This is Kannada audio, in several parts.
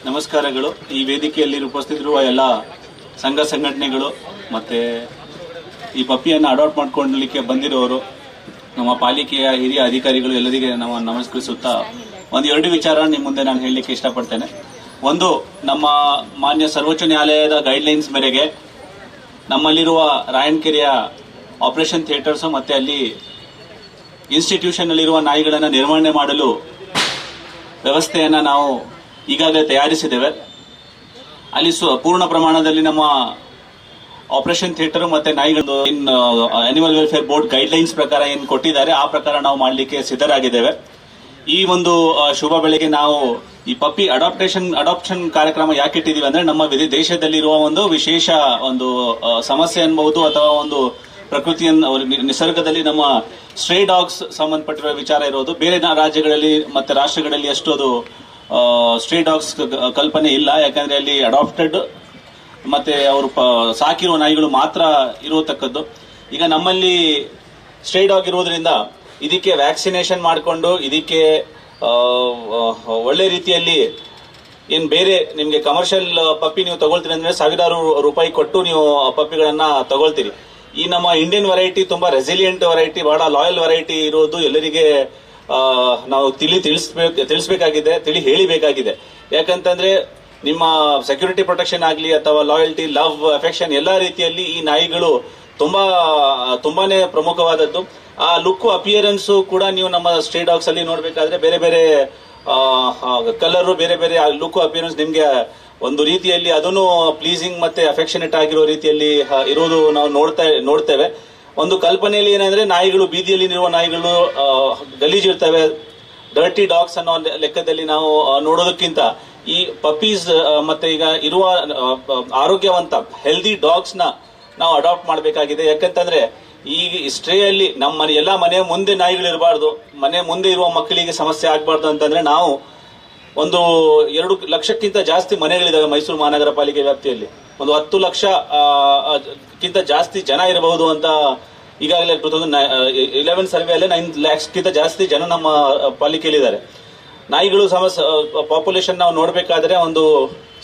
ನಮಸ್ಕಾರಗಳು. ಈ ವೇದಿಕೆಯಲ್ಲಿ ಉಪಸ್ಥಿತರಿರುವ ಎಲ್ಲ ಸಂಘ ಸಂಘಟನೆಗಳು ಮತ್ತೆ ಈ ಪಪ್ಪಿಯನ್ನು ಅಡಾಪ್ಟ್ ಮಾಡ್ಕೊಳ್ಳಲಿಕ್ಕೆ ಬಂದಿರೋರು, ನಮ್ಮ ಪಾಲಿಕೆಯ ಹಿರಿಯ ಅಧಿಕಾರಿಗಳು ಎಲ್ಲರಿಗೆ ನಾವು ನಮಸ್ಕರಿಸುತ್ತಾ ಒಂದು ಎರಡು ವಿಚಾರ ನಿಮ್ಮ ಮುಂದೆ ನಾನು ಹೇಳಲಿಕ್ಕೆ ಇಷ್ಟಪಡ್ತೇನೆ. ಒಂದು, ನಮ್ಮ ಮಾನ್ಯ ಸರ್ವೋಚ್ಚ ನ್ಯಾಯಾಲಯದ ಗೈಡ್ಲೈನ್ಸ್ ಮೇರೆಗೆ ನಮ್ಮಲ್ಲಿರುವ ರಾಯಣಕೆರೆಯ ಆಪರೇಷನ್ ಥಿಯೇಟರ್ಸ್ ಮತ್ತೆ ಅಲ್ಲಿ ಇನ್ಸ್ಟಿಟ್ಯೂಷನ್ ಅಲ್ಲಿರುವ ನಾಯಿಗಳನ್ನು ನಿರ್ವಹಣೆ ಮಾಡಲು ವ್ಯವಸ್ಥೆಯನ್ನು ನಾವು ಈಗಾಗಲೇ ತಯಾರಿಸಿದ್ದೇವೆ. ಅಲ್ಲಿ ಪೂರ್ಣ ಪ್ರಮಾಣದಲ್ಲಿ ನಮ್ಮ ಆಪರೇಷನ್ ಥಿಯೇಟರ್ ಮತ್ತೆ ನಾಯಿಗಳು ಅನಿಮಲ್ ವೆಲ್ಫೇರ್ ಬೋರ್ಡ್ ಗೈಡ್ಲೈನ್ಸ್ ಪ್ರಕಾರ ಏನು ಕೊಟ್ಟಿದ್ದಾರೆ ಆ ಪ್ರಕಾರ ನಾವು ಮಾಡಲಿಕ್ಕೆ ಸಿದ್ಧರಾಗಿದ್ದೇವೆ. ಈ ಒಂದು ಶುಭ ಬೆಳೆಗೆ ನಾವು ಈ ಪಪ್ಪಿ ಅಡಾಪ್ಷನ್ ಕಾರ್ಯಕ್ರಮ ಯಾಕೆ ಇಟ್ಟಿದ್ದೀವಿ ಅಂದ್ರೆ, ನಮ್ಮ ದೇಶದಲ್ಲಿರುವ ಒಂದು ವಿಶೇಷ ಒಂದು ಸಮಸ್ಯೆ ಅನ್ಬಹುದು ಅಥವಾ ಒಂದು ಪ್ರಕೃತಿಯನ್ನು ನಿಸರ್ಗದಲ್ಲಿ ನಮ್ಮ ಸ್ಟ್ರೇ ಡಾಗ್ಸ್ ಸಂಬಂಧಪಟ್ಟಿರುವ ವಿಚಾರ ಇರೋದು. ಬೇರೆ ರಾಜ್ಯಗಳಲ್ಲಿ ಮತ್ತೆ ರಾಷ್ಟ್ರಗಳಲ್ಲಿ ಅಷ್ಟು ಅದು ಸ್ಟ್ರೇ ಡಾಗ್ಸ್ ಕಲ್ಪನೆ ಇಲ್ಲ. ಯಾಕಂದ್ರೆ ಅಲ್ಲಿ ಅಡಾಪ್ಟೆಡ್ ಮತ್ತೆ ಅವರು ಸಾಕಿರುವ ನಾಯಿಗಳು ಮಾತ್ರ ಇರತಕ್ಕದ್ದು. ಈಗ ನಮ್ಮಲ್ಲಿ ಸ್ಟ್ರೇ ಡಾಗ್ ಇರೋದ್ರಿಂದ ಇದಕ್ಕೆ ವ್ಯಾಕ್ಸಿನೇಷನ್ ಮಾಡಿಕೊಂಡು ಇದಕ್ಕೆ ಒಳ್ಳೆ ರೀತಿಯಲ್ಲಿ ಏನ್ ಬೇರೆ ನಿಮ್ಗೆ ಕಮರ್ಷಿಯಲ್ ಪಪ್ಪಿ ನೀವು ತಗೊಳ್ತೀರಿ ಅಂದ್ರೆ ಸಾವಿರಾರು ರೂಪಾಯಿ ಕೊಟ್ಟು ನೀವು ಪಪ್ಪಿಗಳನ್ನ ತಗೊಳ್ತೀರಿ. ಈ ನಮ್ಮ ಇಂಡಿಯನ್ ವೆರೈಟಿ ತುಂಬಾ ರೆಸಿಲಿಯಂಟ್ ವೆರೈಟಿ, ಬಹಳ ಲಾಯಲ್ ವೆರೈಟಿ ಇರೋದು ಎಲ್ಲರಿಗೆ ನಾವು ತಿಳಿಸಬೇಕಾಗಿದೆ, ಹೇಳಿಬೇಕಾಗಿದೆ. ಯಾಕಂತಂದ್ರೆ ನಿಮ್ಮ ಸೆಕ್ಯೂರಿಟಿ ಪ್ರೊಟೆಕ್ಷನ್ ಆಗಲಿ ಅಥವಾ ಲಾಯಲ್ಟಿ, ಲವ್, ಅಫೆಕ್ಷನ್ ಎಲ್ಲ ರೀತಿಯಲ್ಲಿ ಈ ನಾಯಿಗಳು ತುಂಬಾನೇ ಪ್ರಮುಖವಾದದ್ದು. ಆ ಲುಕ್, ಅಪಿಯರೆನ್ಸ್ ಕೂಡ ನೀವು ನಮ್ಮ ಸ್ಟ್ರೇ ಡಾಗ್ಸ್ ಅಲ್ಲಿ ನೋಡ್ಬೇಕಾದ್ರೆ ಬೇರೆ ಬೇರೆ ಕಲರ್, ಬೇರೆ ಬೇರೆ ಲುಕ್, ಅಪಿಯರೆನ್ಸ್ ನಿಮ್ಗೆ ಒಂದು ರೀತಿಯಲ್ಲಿ ಅದನ್ನು ಪ್ಲೀಸಿಂಗ್ ಮತ್ತೆ ಅಫೆಕ್ಷನೇಟ್ ಆಗಿರೋ ರೀತಿಯಲ್ಲಿ ಇರೋದು ನಾವು ನೋಡ್ತೇವೆ. ಒಂದು ಕಲ್ಪನೆಯಲ್ಲಿ ಏನಂದ್ರೆ ನಾಯಿಗಳು, ಬೀದಿಯಲ್ಲಿ ಇರುವ ನಾಯಿಗಳು ಗಲೀಜಿರ್ತವೆ, ಡರ್ಟಿ ಡಾಗ್ಸ್ ಅನ್ನೋ ಲೆಕ್ಕದಲ್ಲಿ ನಾವು ನೋಡೋದಕ್ಕಿಂತ ಈ ಪಪ್ಪೀಸ್ ಮತ್ತೆ ಈಗ ಇರುವ ಆರೋಗ್ಯವಂತ ಹೆಲ್ದಿ ಡಾಗ್ಸ್ ನ ನಾವು ಅಡಾಪ್ಟ್ ಮಾಡಬೇಕಾಗಿದೆ. ಯಾಕಂತಂದ್ರೆ ಈ ಸ್ಟ್ರೇ ಅಲ್ಲಿ ನಮ್ಮ ಎಲ್ಲ ಮನೆ ಮುಂದೆ ನಾಯಿಗಳು ಇರಬಾರ್ದು, ಮನೆ ಮುಂದೆ ಇರುವ ಮಕ್ಕಳಿಗೆ ಸಮಸ್ಯೆ ಆಗಬಾರ್ದು ಅಂತಂದ್ರೆ ನಾವು ಒಂದು 2 ಲಕ್ಷಕ್ಕಿಂತ ಜಾಸ್ತಿ ಮನೆಗಳಿದಾವೆ ಮೈಸೂರು ಮಹಾನಗರ ಪಾಲಿಕೆ ವ್ಯಾಪ್ತಿಯಲ್ಲಿ. ಒಂದು 10 ಲಕ್ಷಕ್ಕಿಂತ ಜಾಸ್ತಿ ಜನ ಇರಬಹುದು ಅಂತ ಈಗಾಗಲೇ 2011 ಸರ್ವೆಯಲ್ಲಿ 9 ಲ್ಯಾಕ್ಸ್ಗಿಂತ ಜಾಸ್ತಿ ಜನ ನಮ್ಮ ಪಾಲಿಕೆಯಲ್ಲಿ ಇದ್ದಾರೆ. ನಾಯಿಗಳು ಪಾಪ್ಯುಲೇಷನ್ ನಾವು ನೋಡಬೇಕಾದ್ರೆ ಒಂದು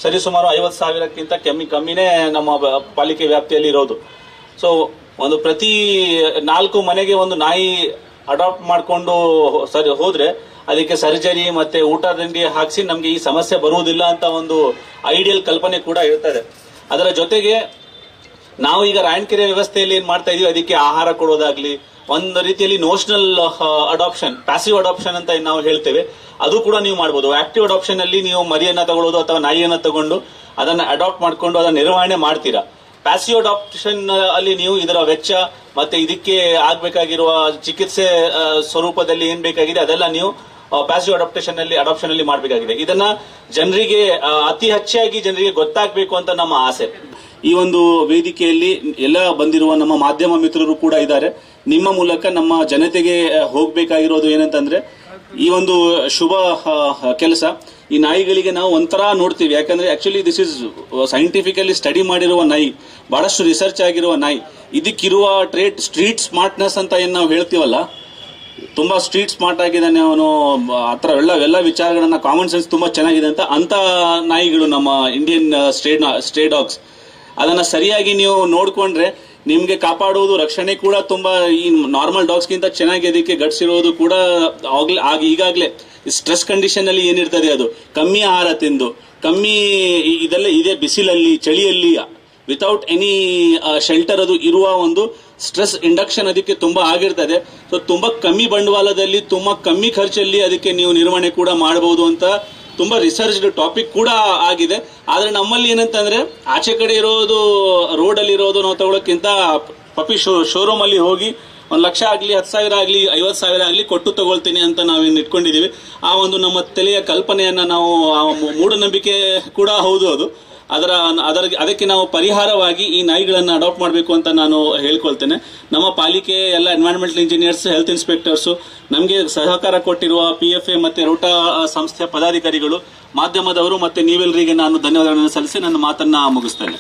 ಸರಿಸುಮಾರು 50,000ಕ್ಕಿಂತ ಕಮ್ಮಿನೇ ನಮ್ಮ ಪಾಲಿಕೆ ವ್ಯಾಪ್ತಿಯಲ್ಲಿ ಇರೋದು. ಸೊ ಒಂದು ಪ್ರತಿ 4 ಮನೆಗೆ ಒಂದು ನಾಯಿ ಅಡಾಪ್ಟ್ ಮಾಡಿಕೊಂಡು ಹೋದ್ರೆ ಅದಕ್ಕೆ ಸರ್ಜರಿ ಮತ್ತೆ ಊಟ ತಿಂಡಿ ಹಾಕಿಸಿ ನಮ್ಗೆ ಈ ಸಮಸ್ಯೆ ಬರುವುದಿಲ್ಲ ಅಂತ ಒಂದು ಐಡಿಯಲ್ ಕಲ್ಪನೆ ಕೂಡ ಇರ್ತದೆ. ಅದರ ಜೊತೆಗೆ ನಾವು ಈಗ ರಾಯಣಕೆರೆ ವ್ಯವಸ್ಥೆಯಲ್ಲಿ ಏನ್ ಮಾಡ್ತಾ ಇದೀವಿ, ಅದಕ್ಕೆ ಆಹಾರ ಕೊಡೋದಾಗ್ಲಿ, ಒಂದು ರೀತಿಯಲ್ಲಿ ನೋಷನಲ್ ಅಡಾಪ್ಷನ್, ಪ್ಯಾಸಿವ್ ಅಡಾಪ್ಷನ್ ಅಂತ ನಾವು ಹೇಳ್ತೇವೆ, ಅದು ಕೂಡ ನೀವು ಮಾಡಬಹುದು. ಆಕ್ಟಿವ್ ಅಡಾಪ್ಷನ್ ಅಲ್ಲಿ ನೀವು ಮರಿಯನ್ನ ತಗೊಳ್ಳೋದು ಅಥವಾ ನಾಯಿಯನ್ನ ತಗೊಂಡು ಅದನ್ನ ಅಡಾಪ್ಟ್ ಮಾಡ್ಕೊಂಡು ಅದನ್ನ ನಿರ್ವಹಣೆ ಮಾಡ್ತೀರಾ. ಪ್ಯಾಸಿವ್ ಅಡಾಪ್ಷನ್ ಅಲ್ಲಿ ನೀವು ಇದರ ವೆಚ್ಚ ಮತ್ತೆ ಇದಕ್ಕೆ ಆಗ್ಬೇಕಾಗಿರುವ ಚಿಕಿತ್ಸೆ ಸ್ವರೂಪದಲ್ಲಿ ಏನ್ ಬೇಕಾಗಿದೆ ಅದೆಲ್ಲ ನೀವು ಪ್ಯಾಸಿವ್ ಅಡಾಪ್ಷನ್ ಅಲ್ಲಿ ಮಾಡಬೇಕಾಗಿದೆ. ಇದನ್ನ ಜನರಿಗೆ ಅತಿ ಹೆಚ್ಚಾಗಿ ಜನರಿಗೆ ಗೊತ್ತಾಗಬೇಕು ಅಂತ ನಮ್ಮ ಆಸೆ. ಈ ಒಂದು ವೇದಿಕೆಯಲ್ಲಿ ಎಲ್ಲ ಬಂದಿರುವ ನಮ್ಮ ಮಾಧ್ಯಮ ಮಿತ್ರರು ಕೂಡ ಇದ್ದಾರೆ. ನಿಮ್ಮ ಮೂಲಕ ನಮ್ಮ ಜನತೆಗೆ ಹೋಗ್ಬೇಕಾಗಿರೋದು ಏನಂತಂದ್ರೆ, ಈ ಒಂದು ಶುಭ ಕೆಲಸ ಈ ನಾಯಿಗಳಿಗೆ ನಾವು ಒಂಥರ ನೋಡ್ತೀವಿ. ಯಾಕಂದ್ರೆ actually this is scientifically study ಮಾಡಿರುವ ನಾಯಿ, ಬಹಳಷ್ಟು ರಿಸರ್ಚ್ ಆಗಿರುವ ನಾಯಿ. ಇದಕ್ಕಿರುವ ಟ್ರೇಟ್ ಸ್ಟ್ರೀಟ್ ಸ್ಮಾರ್ಟ್ನೆಸ್ ಅಂತ ಏನ್ ನಾವು ಹೇಳ್ತೀವಲ್ಲ, ತುಂಬಾ ಸ್ಟ್ರೀಟ್ ಸ್ಮಾರ್ಟ್ ಆಗಿದ್ದಾನೆ ಅವನು, ಆತರ ಎಲ್ಲ ವಿಚಾರಗಳನ್ನ, ಕಾಮನ್ ಸೆನ್ಸ್ ತುಂಬಾ ಚೆನ್ನಾಗಿದೆ ಅಂತ ನಾಯಿಗಳು ನಮ್ಮ ಇಂಡಿಯನ್ ಸ್ಟ್ರೇ ಡಾಗ್ಸ್. ಅದನ್ನ ಸರಿಯಾಗಿ ನೀವು ನೋಡ್ಕೊಂಡ್ರೆ ನಿಮ್ಗೆ ಕಾಪಾಡುವುದು, ರಕ್ಷಣೆ ಕೂಡ ತುಂಬಾ ಈ ನಾರ್ಮಲ್ ಡಾಗ್ಸ್ ಗಿಂತ ಚೆನ್ನಾಗಿ ಅದಕ್ಕೆ ಗಟ್ಸ್ ಇರೋದು ಕೂಡ ಈಗಾಗಲೇ ಸ್ಟ್ರೆಸ್ ಕಂಡೀಷನ್ ಅಲ್ಲಿ ಏನಿರ್ತದೆ ಅದು ಕಮ್ಮಿ ಆಹಾರ ತಿಂದು, ಕಮ್ಮಿ ಇದೆಲ್ಲ ಇದೆ ಬಿಸಿಲಲ್ಲಿ, ಚಳಿಯಲ್ಲಿ, ವಿತೌಟ್ ಎನಿ ಶೆಲ್ಟರ್ ಅದು ಇರುವ ಒಂದು ಸ್ಟ್ರೆಸ್ ಇಂಡಕ್ಷನ್ ಅದಕ್ಕೆ ತುಂಬಾ ಆಗಿರ್ತದೆ. ಸೊ ತುಂಬಾ ಕಮ್ಮಿ ಬಂಡವಾಳದಲ್ಲಿ, ತುಂಬಾ ಕಮ್ಮಿ ಖರ್ಚಲ್ಲಿ ಅದಕ್ಕೆ ನೀವು ನಿರ್ವಹಣೆ ಕೂಡ ಮಾಡಬಹುದು ಅಂತ ತುಂಬಾ ರಿಸರ್ಚ್ಡ್ ಟಾಪಿಕ್ ಕೂಡ ಆಗಿದೆ. ಆದ್ರೆ ನಮ್ಮಲ್ಲಿ ಏನಂತಂದ್ರೆ, ಆಚೆ ಕಡೆ ಇರೋದು, ರೋಡ್ ಅಲ್ಲಿ ಇರೋದು ನಾವು ತಗೊಳ್ಳೋಕ್ಕಿಂತ ಪಪ್ಪಿ ಶೋರೂಮ್ ಅಲ್ಲಿ ಹೋಗಿ 1 ಲಕ್ಷ ಆಗ್ಲಿ, 10,000 ಆಗ್ಲಿ, 50,000 ಆಗ್ಲಿ ಕೊಟ್ಟು ತಗೊಳ್ತೀನಿ ಅಂತ ನಾವೇನು ಇಟ್ಕೊಂಡಿದೀವಿ. ಆ ಒಂದು ನಮ್ಮ ತಲೆಯ ಕಲ್ಪನೆಯನ್ನ ನಾವು, ಮೂಢನಂಬಿಕೆ ಕೂಡ ಹೌದು ಅದು. ಅದಕ್ಕೆ ನಾವು ಪರಿಹಾರವಾಗಿ ಈ ನಾಯಿಗಳನ್ನ ಅಡಾಪ್ಟ್ ಮಾಡಬೇಕು ಅಂತ ನಾನು ಹೇಳ್ಕೊಳ್ತೇನೆ. ನಮ್ಮ ಪಾಲಿಕೆ ಎಲ್ಲ ಎನ್ವೈರನ್ಮೆಂಟಲ್ ಇಂಜಿನಿಯರ್ಸ್, ಹೆಲ್ತ್ ಇನ್ಸ್ಪೆಕ್ಟರ್ಸ್, ನಮಗೆ ಸಹಕಾರ ಕೊಟ್ಟಿರುವ PFA ಮತ್ತೆ ರೋಟಾ ಸಂಸ್ಥೆಯ ಪದಾಧಿಕಾರಿಗಳು, ಮಾಧ್ಯಮದವರು ಮತ್ತೆ ನೀವೆಲ್ಲರಿಗೆ ನಾನು ಧನ್ಯವಾದಗಳನ್ನು ಸಲ್ಲಿಸಿ ನನ್ನ ಮಾತನ್ನ ಮುಗಿಸ್ತೇನೆ.